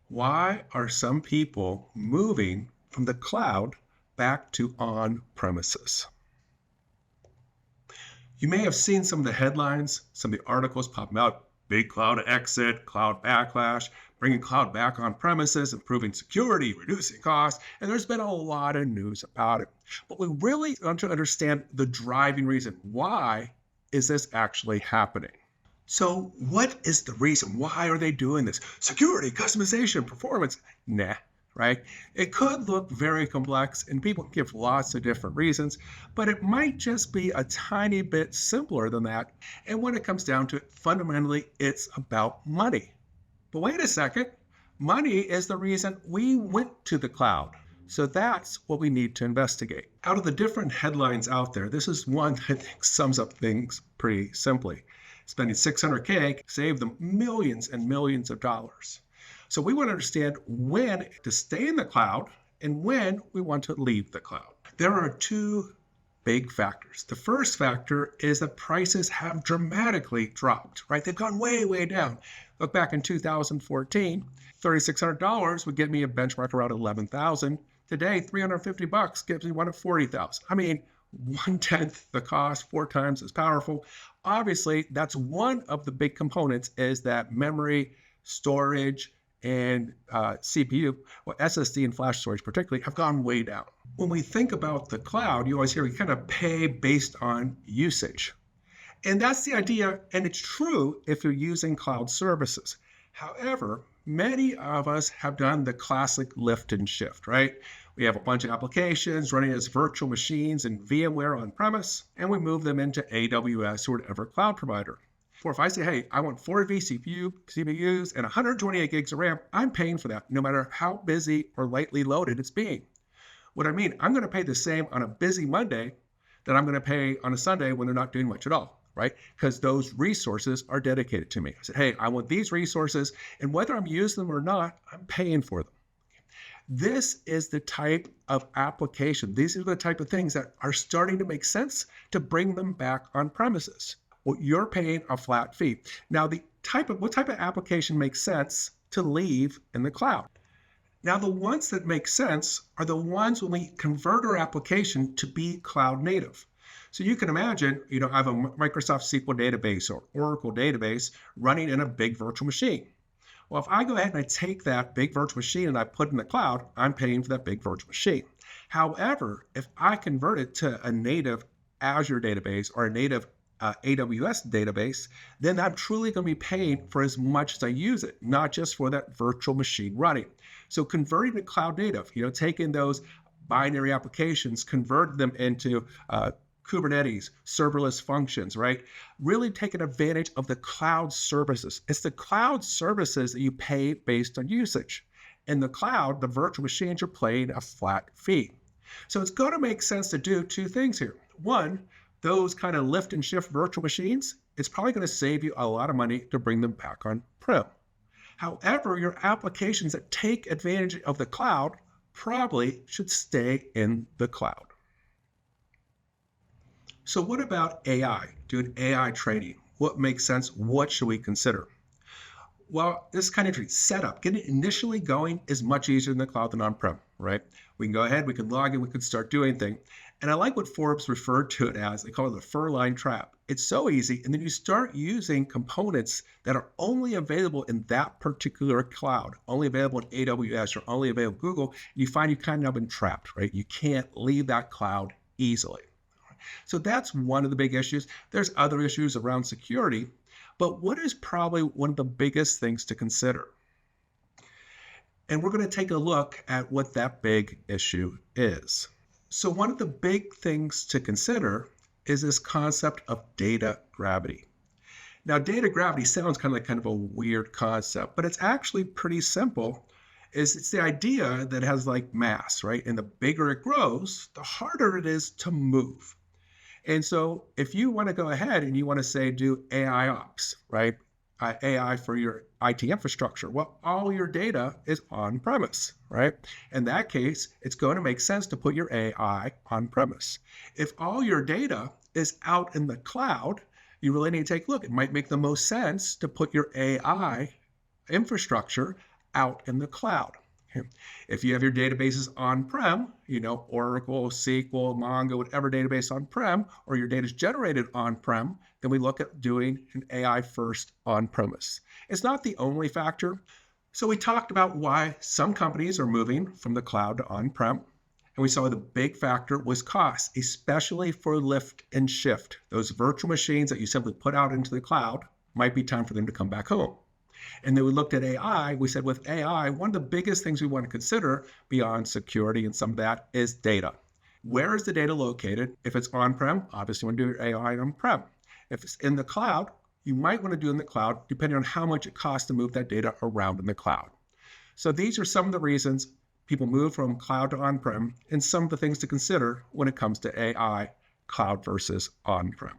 Why are some people moving from the cloud back to on premises? You may have seen some of the headlines, some of the articles popping out. Big cloud exit, cloud backlash, bringing cloud back on premises, improving security, reducing costs. And there's been a lot of news about it. But we really want to understand the driving reason. Why is this actually happening? So, what is the reason? Why are they doing this? Security, customization, performance? Nah, right? It could look very complex and people give lots of different reasons, but it might just be a tiny bit simpler than that. And when it comes down to it, fundamentally, it's about money. But wait a second, money is the reason we went to the cloud. So that's what we need to investigate. Out of the different headlines out there, this is one that I think sums up things pretty simply. Spending 600K saved them millions and millions of dollars. So we want to understand when to stay in the cloud and when we want to leave the cloud. There are two big factors. The first factor is that prices have dramatically dropped, right? They've gone way, way down. Look back in 2014, $3,600 would get me a benchmark around 11,000. Today, $350 gives me one at 40,000. I mean, 1/10 the cost, 4 times as powerful. Obviously, that's one of the big components is that memory, storage, and CPU, well, SSD and flash storage particularly, have gone way down. When we think about the cloud, you always hear we kind of pay based on usage. And that's the idea, and it's true if you're using cloud services. However, many of us have done the classic lift and shift, right? We have a bunch of applications running as virtual machines in VMware on premise, and we move them into AWS or whatever cloud provider. Or if I say, hey, I want 4 CPUs and 128 gigs of RAM, I'm paying for that no matter how busy or lightly loaded it's being. What I mean, I'm going to pay the same on a busy Monday that I'm going to pay on a Sunday when they're not doing much at all, right? Because those resources are dedicated to me. I said, hey, I want these resources, and whether I'm using them or not, I'm paying for them. This is the type of application. These are the type of things that are starting to make sense to bring them back on premises. Well, you're paying a flat fee. Now, what type of application makes sense to leave in the cloud? Now, the ones that make sense are the ones when we convert our application to be cloud native. So you can imagine, I have a Microsoft SQL database or Oracle database running in a big virtual machine. Well, if I go ahead and I take that big virtual machine and I put it in the cloud, I'm paying for that big virtual machine. However, if I convert it to a native Azure database or a native AWS database, then I'm truly going to be paying for as much as I use it, not just for that virtual machine running. So converting to cloud native, taking those binary applications, convert them into Kubernetes, serverless functions, right? Really taking advantage of the cloud services. It's the cloud services that you pay based on usage. In the cloud, the virtual machines are paying a flat fee. So it's going to make sense to do two things here. One, those kind of lift and shift virtual machines, it's probably going to save you a lot of money to bring them back on prem. However, your applications that take advantage of the cloud probably should stay in the cloud. So what about AI, doing AI training? What makes sense? What should we consider? Well, this kind of setup, getting it initially going is much easier in the cloud than on-prem, right? We can go ahead, we can log in, we can start doing things. And I like what Forbes referred to it as, they call it the fur line trap. It's so easy, and then you start using components that are only available in that particular cloud, only available in AWS or only available in Google, and you find you kind of been trapped, right? You can't leave that cloud easily. So that's one of the big issues. There's other issues around security, but what is probably one of the biggest things to consider? And we're going to take a look at what that big issue is. So one of the big things to consider is this concept of data gravity. Now, data gravity sounds kind of a weird concept, but it's actually pretty simple. It's the idea that it has like mass, right? And the bigger it grows, the harder it is to move. And so if you want to go ahead and you want to say do AI ops, right? AI for your IT infrastructure. Well, all your data is on premise, right? In that case, it's going to make sense to put your AI on premise. If all your data is out in the cloud, you really need to take a look. It might make the most sense to put your AI infrastructure out in the cloud. If you have your databases on-prem, Oracle, SQL, Mongo, whatever database on-prem, or your data is generated on-prem, then we look at doing an AI first on-premise. It's not the only factor. So we talked about why some companies are moving from the cloud to on-prem. And we saw the big factor was cost, especially for lift and shift. Those virtual machines that you simply put out into the cloud might be time for them to come back home. And then we looked at AI. We said with AI, one of the biggest things we want to consider beyond security and some of that is data. Where is the data located? If it's on-prem, obviously you want to do your AI on-prem. If it's in the cloud, you might want to do it in the cloud, depending on how much it costs to move that data around in the cloud. So these are some of the reasons people move from cloud to on-prem and some of the things to consider when it comes to AI, cloud versus on-prem.